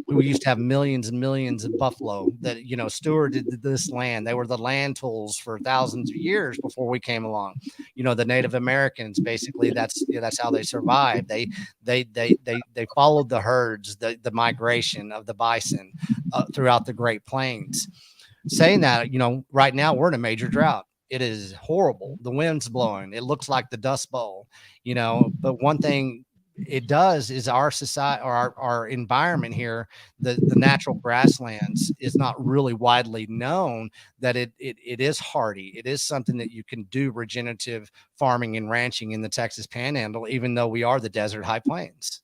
Speaker 1: we used to have millions and millions of buffalo that stewarded this land. They were the land tools for thousands of years before we came along. The Native Americans, basically, that's how they survived. They followed the herds, the migration of the bison throughout the Great Plains. Saying that, right now we're in a major drought. It is horrible. The wind's blowing. It looks like the Dust Bowl, but one thing it does is our society, or our environment here, the natural grasslands, is not really widely known that it is hardy. It is something that you can do regenerative farming and ranching in the Texas Panhandle, even though we are the desert high plains.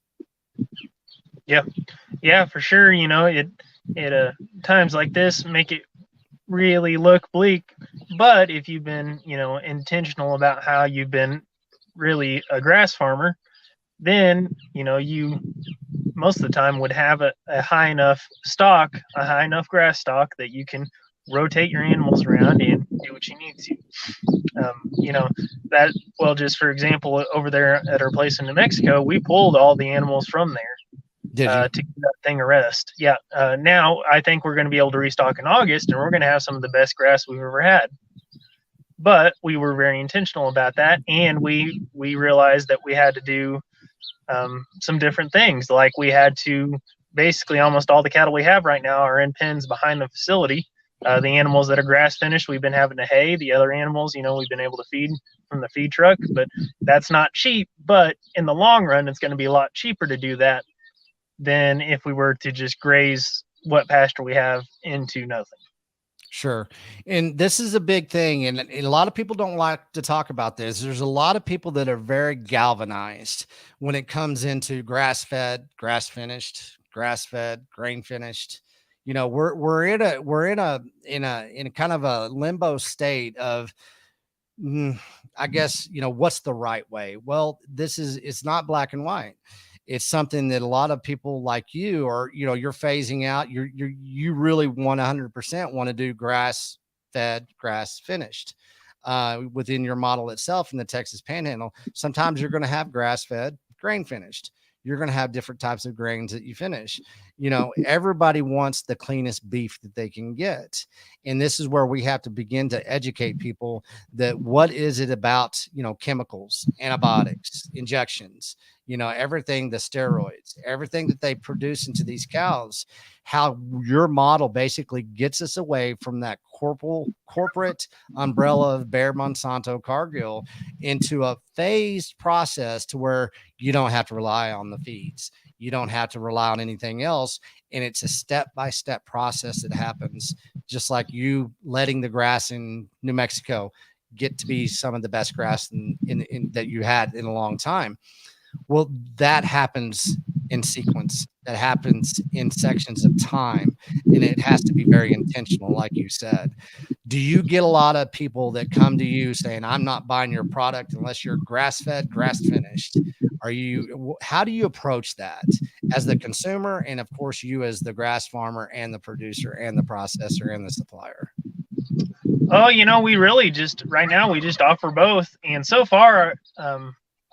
Speaker 2: Yeah, for sure. It times like this make it really look bleak. But if you've been, intentional about how you've been really a grass farmer, then, you most of the time would have a high enough stock, a high enough grass stock that you can rotate your animals around and do what you need to. Just for example, over there at our place in New Mexico, we pulled all the animals from there. To give that thing a rest. Yeah. Now I think we're going to be able to restock in August, and we're going to have some of the best grass we've ever had. But we were very intentional about that, and we realized that we had to do some different things. Like, we had to, basically, almost all the cattle we have right now are in pens behind the facility. The animals that are grass finished, we've been having to hay. The other animals, we've been able to feed from the feed truck, but that's not cheap. But in the long run, it's going to be a lot cheaper to do that than if we were to just graze what pasture we have into nothing.
Speaker 1: Sure. And this is a big thing. And a lot of people don't like to talk about this. There's a lot of people that are very galvanized when it comes into grass fed, grass finished, grass fed, grain finished. We're in a kind of a limbo state of, Mm, I guess, what's the right way? Well, it's not black and white. It's something that a lot of people like you are, you're phasing out. You really 100% want to do grass fed, grass finished within your model itself in the Texas Panhandle. Sometimes you're going to have grass fed, grain finished. You're going to have different types of grains that you finish. Everybody wants the cleanest beef that they can get. And this is where we have to begin to educate people that what is it about, chemicals, antibiotics, injections, everything, the steroids, everything that they produce into these cows, how your model basically gets us away from that corporate umbrella of Bayer, Monsanto, Cargill into a phased process to where you don't have to rely on the feeds. You don't have to rely on anything else. And it's a step-by-step process that happens, just like you letting the grass in New Mexico get to be some of the best grass in that you had in a long time. Well, that happens in sequence. That happens in sections of time, and it has to be very intentional, like you said. Do you get a lot of people that come to you saying, "I'm not buying your product unless you're grass fed, grass finished"? How do you approach that as the consumer, and of course, you as the grass farmer and the producer and the processor and the supplier?
Speaker 2: Oh, we really just right now we just offer both, and so far,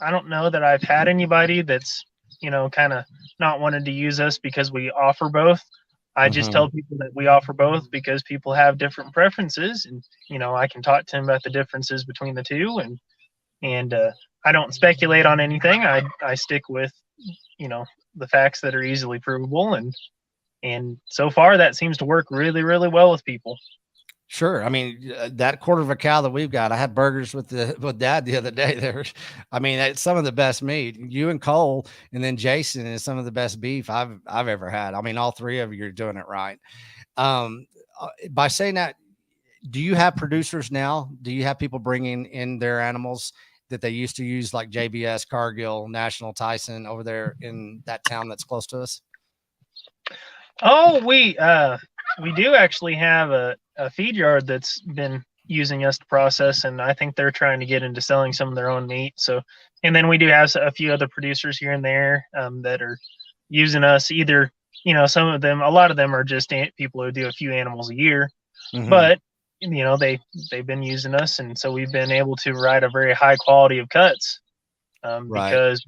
Speaker 2: I don't know that I've had anybody that's kind of not wanted to use us because we offer both. I just
Speaker 1: Mm-hmm.
Speaker 2: tell people that we offer both because people have different preferences, and I can talk to them about the differences between the two, and I don't speculate on anything. I stick with the facts that are easily provable, and so far that seems to work really really well with people.
Speaker 1: Sure. I mean, that quarter of a cow that we've got, I had burgers with Dad the other day. I mean, it's some of the best meat. You and Cole, and then Jason is some of the best beef I've ever had. I mean, all three of you are doing it right. By saying that, do you have producers now? Do you have people bringing in their animals that they used to use, like JBS, Cargill, National, Tyson, over there in that town that's close to us?
Speaker 2: Oh, we do actually have a feed yard that's been using us to process, and I think they're trying to get into selling some of their own meat. So, and then we do have a few other producers here and there that are using us. Either some of them, a lot of them are just people who do a few animals a year,
Speaker 1: Mm-hmm.
Speaker 2: but they've been using us, and so we've been able to provide a very high quality of cuts
Speaker 1: Right.
Speaker 2: because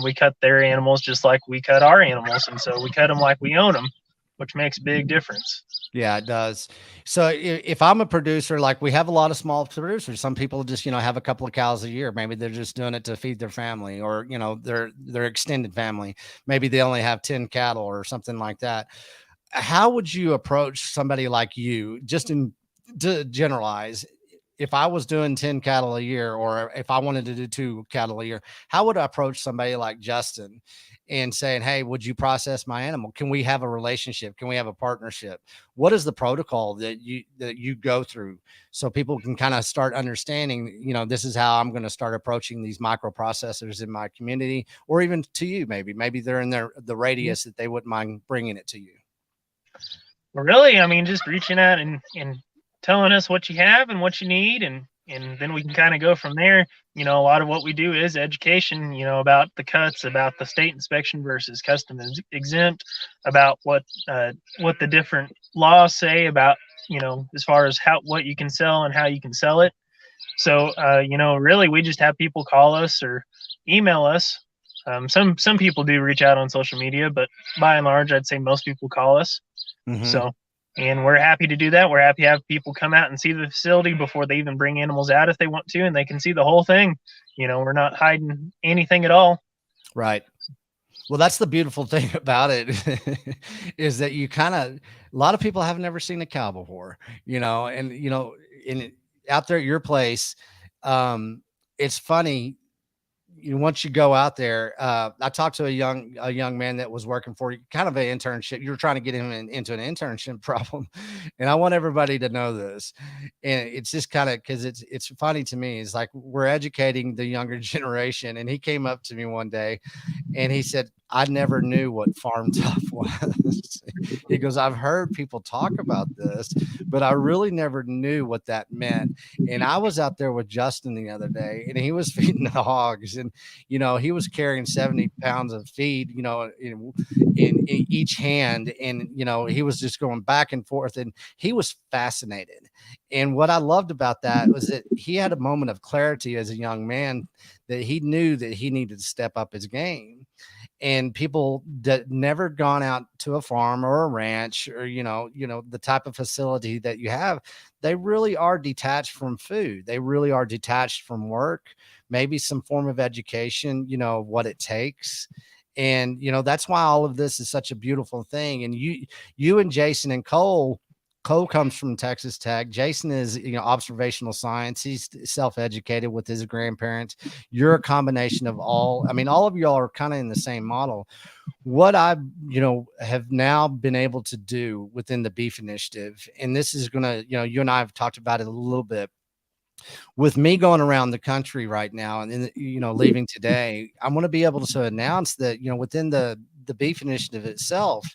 Speaker 2: we cut their animals just like we cut our animals, and so we cut them like we own them, which makes a big difference.
Speaker 1: Yeah, it does. So if I'm a producer, like we have a lot of small producers, some people just, have a couple of cows a year. Maybe they're just doing it to feed their family or, their extended family. Maybe they only have 10 cattle or something like that. How would you approach somebody like you, just to generalize? If I was doing 10 cattle a year, or if I wanted to do 2 cattle a year, how would I approach somebody like Justin and saying, "Hey, would you process my animal? Can we have a relationship? Can we have a partnership?" What is the protocol that you go through so people can kind of start understanding, this is how I'm going to start approaching these microprocessors in my community, or even to you, maybe they're in the radius that they wouldn't mind bringing it to you.
Speaker 2: Really, I mean, just reaching out and telling us what you have and what you need, and then we can kind of go from there. A lot of what we do is education, about the cuts, about the state inspection versus custom exempt, about what the different laws say about as far as what you can sell and how you can sell it. So really, we just have people call us or email us. Some people do reach out on social media, but by and large, I'd say most people call us.
Speaker 1: Mm-hmm.
Speaker 2: So, and we're happy to do that. We're happy to have people come out and see the facility before they even bring animals out if they want to, and they can see the whole thing. We're not hiding anything at all.
Speaker 1: Right. Well, that's the beautiful thing about it is that a lot of people have never seen a cow before, and in out there at your place, it's funny. once you go out there, I talked to a young man that was working for you, kind of an internship. You were trying to get him into an internship problem, and I want everybody to know this. And it's just kind of because it's funny to me. It's like we're educating the younger generation, and he came up to me one day and he said, I never knew what farm tough was. He goes, I've heard people talk about this, but I really never knew what that meant. And I was out there with Justin the other day and he was feeding the hogs and, he was carrying 70 pounds of feed, in each hand. And, he was just going back and forth and he was fascinated. And what I loved about that was that he had a moment of clarity as a young man that he knew that he needed to step up his game. And people that never gone out to a farm or a ranch or the type of facility that you have, they really are detached from food. They really are detached from work, maybe some form of education, what it takes. And that's why all of this is such a beautiful thing. And you and Jason and Cole comes from Texas Tech. Jason is, observational science. He's self-educated with his grandparents. You're a combination of all. I mean, all of y'all are kind of in the same model. What I, have now been able to do within the Beef Initiative, and this is going to, you and I have talked about it a little bit, with me going around the country right now and then, leaving today, I'm going to be able to announce that, within the Beef Initiative itself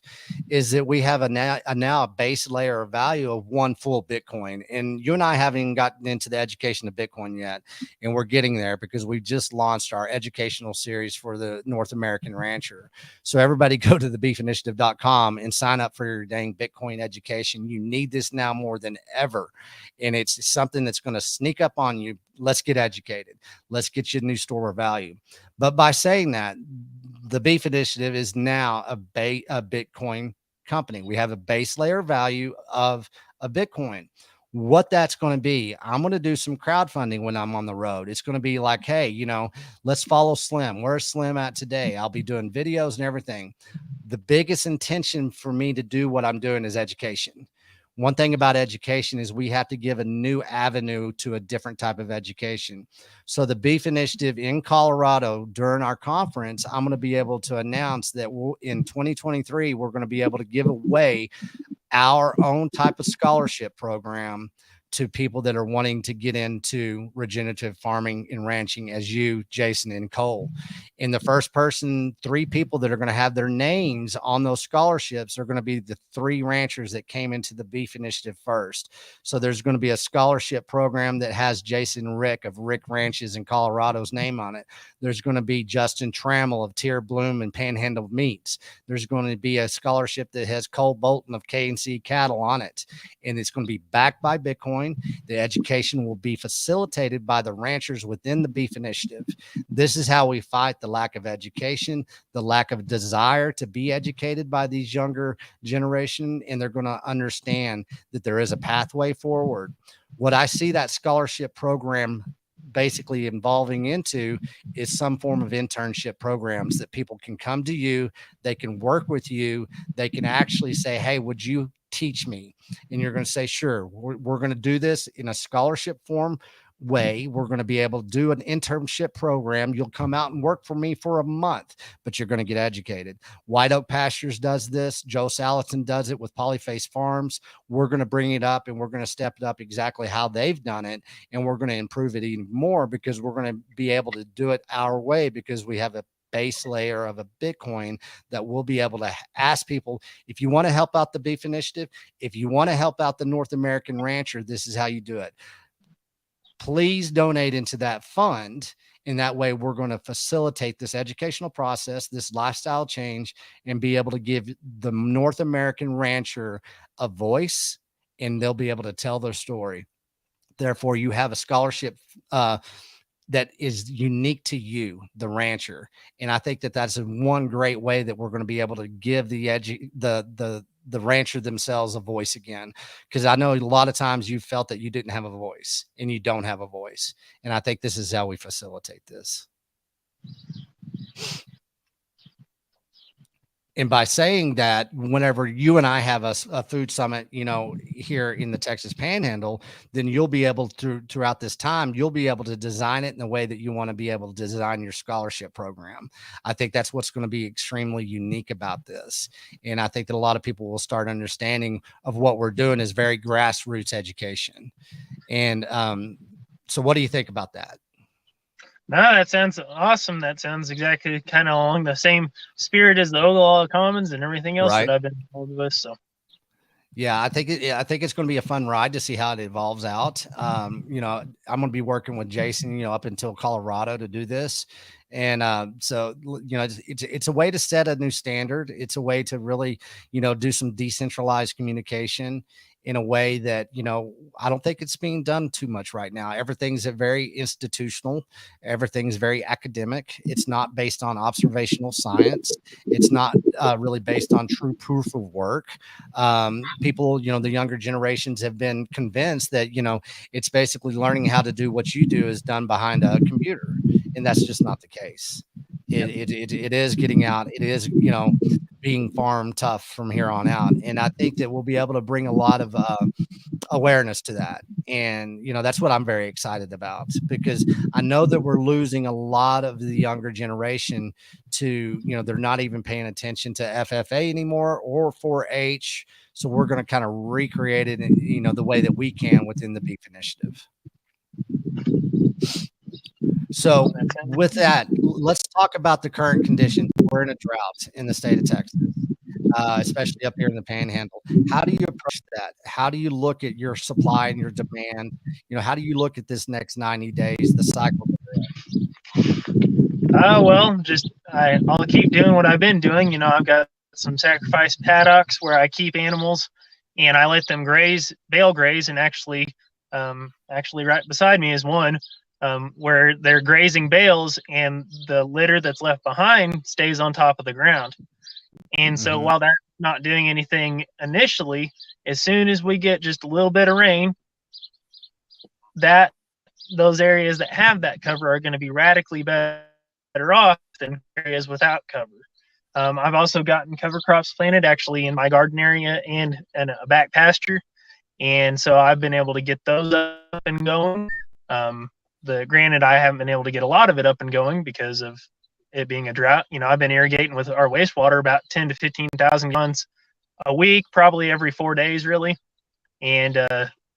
Speaker 1: is that we have now a base layer of value of one full Bitcoin. And you and I haven't gotten into the education of Bitcoin yet. And we're getting there because we just launched our educational series for the North American rancher. So everybody go to thebeefinitiative.com and sign up for your dang Bitcoin education. You need this now more than ever. And it's something that's going to sneak up on you. Let's get educated. Let's get you a new store of value. But by saying that, the Beef Initiative is now a Bitcoin company. We have a base layer value of a Bitcoin. What that's going to be, I'm going to do some crowdfunding when I'm on the road. It's going to be like, hey, let's follow Slim. Where's Slim at today? I'll be doing videos and everything. The biggest intention for me to do what I'm doing is education. One thing about education is we have to give a new avenue to a different type of education. So the Beef Initiative in Colorado during our conference, I'm going to be able to announce that in 2023, we're going to be able to give away our own type of scholarship program to people that are wanting to get into regenerative farming and ranching as you, Jason, and Cole. And the first person, 3 people that are going to have their names on those scholarships are going to be the 3 ranchers that came into the Beef Initiative first. So there's going to be a scholarship program that has Jason Rick of Rick Ranches in Colorado's name on it. There's going to be Justin Trammell of Tier Bloom and Panhandle Meats. There's going to be a scholarship that has Cole Bolton of K&C Cattle on it. And it's going to be backed by Bitcoin. The education will be facilitated by the ranchers within the Beef Initiative. This is how we fight the lack of education, the lack of desire to be educated by these younger generation, and they're going to understand that there is a pathway forward. What I see that scholarship program basically involving into is some form of internship programs that people can come to you, they can work with you, they can actually say, hey, would you teach me? And you're going to say, sure, we're going to do this in a scholarship form way. We're going to be able to do an internship program. You'll come out and work for me for a month, but you're going to get educated. White Oak Pastures does this. Joe Salatin does it with Polyface Farms. We're going to bring it up and we're going to step it up exactly how they've done it. And we're going to improve it even more because we're going to be able to do it our way because we have a base layer of a Bitcoin that we'll be able to ask people, if you want to help out the Beef Initiative, if you want to help out the North American rancher, this is how you do it. Please donate into that fund. In that way, we're going to facilitate this educational process, this lifestyle change, and be able to give the North American rancher a voice, and they'll be able to tell their story. Therefore, you have a scholarship that is unique to you, the rancher. And I think that that's one great way that we're going to be able to give the rancher themselves a voice again. Because I know a lot of times you felt that you didn't have a voice and you don't have a voice. And I think this is how we facilitate this. And by saying that, whenever you and I have a food summit, here in the Texas Panhandle, then you'll be able to, throughout this time, you'll be able to design it in the way that you want to be able to design your scholarship program. I think that's what's going to be extremely unique about this. And I think that a lot of people will start understanding of what we're doing is very grassroots education. And so what do you think about that?
Speaker 2: No, that sounds awesome. That sounds exactly kind of along the same spirit as the Oglala Commons and everything else that
Speaker 1: Right.
Speaker 2: I've been involved with. So
Speaker 1: Yeah, I think it's going to be a fun ride to see how it evolves out. I'm going to be working with Jason, up until Colorado to do this, and it's a way to set a new standard. It's a way to really, do some decentralized communication in a way that I don't think it's being done too much right now. Everything's very institutional. Everything's very academic. It's not based on observational science. It's not really based on true proof of work. People, the younger generations have been convinced that, it's basically learning how to do what you do is done behind a computer. And that's just not the case. It is getting out. It is, being farm tough from here on out. And I think that we'll be able to bring a lot of awareness to that. And, that's what I'm very excited about, because I know that we're losing a lot of the younger generation to, they're not even paying attention to FFA anymore or 4-H. So we're going to kind of recreate it, the way that we can within the Beef Initiative. So with that, let's talk about the current conditions. We're in a drought in the state of Texas, especially up here in the Panhandle. How do you approach that? How do you look at your supply and your demand? How do you look at this next 90 days, the cycle?
Speaker 2: well, I'll keep doing what I've been doing. I've got some sacrifice paddocks where I keep animals and I let them graze, bale graze, and actually right beside me is one where they're grazing bales and the litter that's left behind stays on top of the ground. And so while they're not doing anything initially, as soon as we get just a little bit of rain, those areas that have that cover are going to be radically better off than areas without cover. I've also gotten cover crops planted actually in my garden area and a back pasture. And so I've been able to get those up and going. Granted, I haven't been able to get a lot of it up and going because of it being a drought. I've been irrigating with our wastewater about 10 to 15,000 gallons a week, probably every 4 days, really. And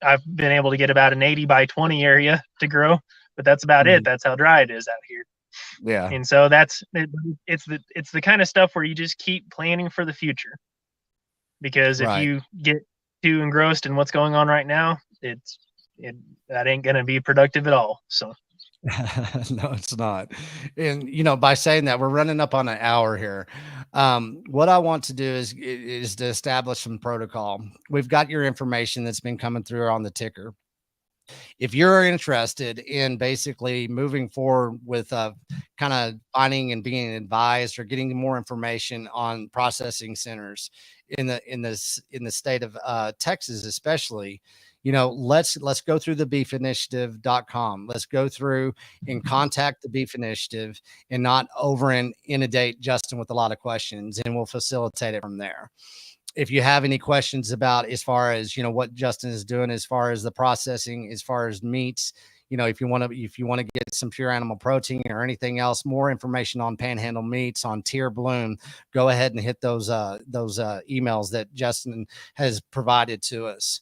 Speaker 2: I've been able to get about an 80 by 20 area to grow, but that's about it. That's how dry it is out here.
Speaker 1: Yeah.
Speaker 2: And so it's the kind of stuff where you just keep planning for the future, because if you get too engrossed in what's going on right now, that ain't going to be productive at all. So
Speaker 1: no, it's not. And, by saying that, we're running up on an hour here. What I want to do is to establish some protocol. We've got your information that's been coming through on the ticker. If you're interested in basically moving forward with kind of finding and being advised or getting more information on processing centers in the state of Texas, especially, let's go through the beefinitiative.com. Let's go through and contact the Beef Initiative and not inundate Justin with a lot of questions, and we'll facilitate it from there. If you have any questions about as far as what Justin is doing as far as the processing, as far as meats, if you want to get some pure animal protein or anything else, more information on Panhandle Meats, on Tier Bloom, go ahead and hit those emails that Justin has provided to us.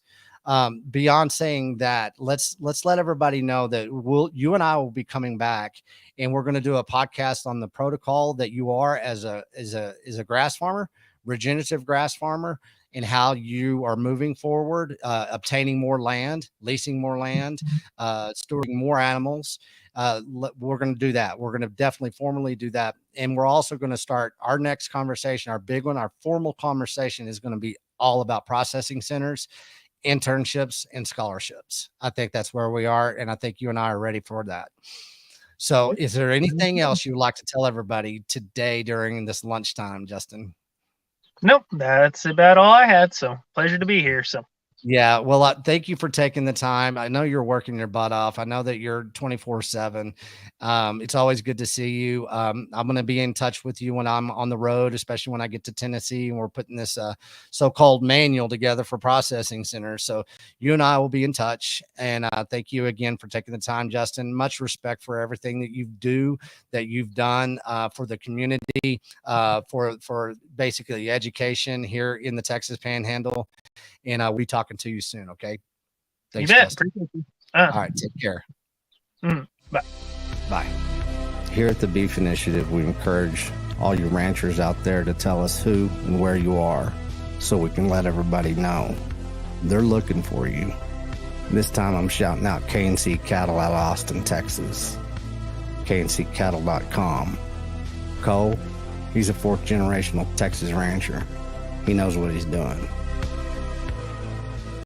Speaker 1: Beyond saying that, let's let everybody know that you and I will be coming back, and we're going to do a podcast on the protocol that you are as a grass farmer, regenerative grass farmer, and how you are moving forward, obtaining more land, leasing more land, storing more animals. We're going to do that. We're going to definitely formally do that. And we're also going to start our next conversation, our big one, our formal conversation is going to be all about processing centers, internships, and scholarships. I think that's where we are. And I think you and I are ready for that. So is there anything else you'd like to tell everybody today during this lunchtime, Justin?
Speaker 2: Nope, that's about all I had. So pleasure to be here. So
Speaker 1: Yeah, well, thank you for taking the time. I know you're working your butt off. I know that you're 24/7. It's always good to see you. I'm going to be in touch with you when I'm on the road, especially when I get to Tennessee and we're putting this so-called manual together for processing centers. So you and I will be in touch. And thank you again for taking the time, Justin. Much respect for everything that you do, that you've done for the community, for basically education here in the Texas Panhandle. And we'll be talking to you soon. Okay.
Speaker 2: You
Speaker 1: Thanks,
Speaker 2: bet.
Speaker 1: Justin.
Speaker 2: Appreciate you.
Speaker 1: All right. Take care.
Speaker 2: Bye.
Speaker 1: Bye. Here at the Beef Initiative, we encourage all you ranchers out there to tell us who and where you are so we can let everybody know. They're looking for you. This time I'm shouting out K&C Cattle out of Austin, Texas. KNCCattle.com. Cole, he's a fourth generational Texas rancher. He knows what he's doing.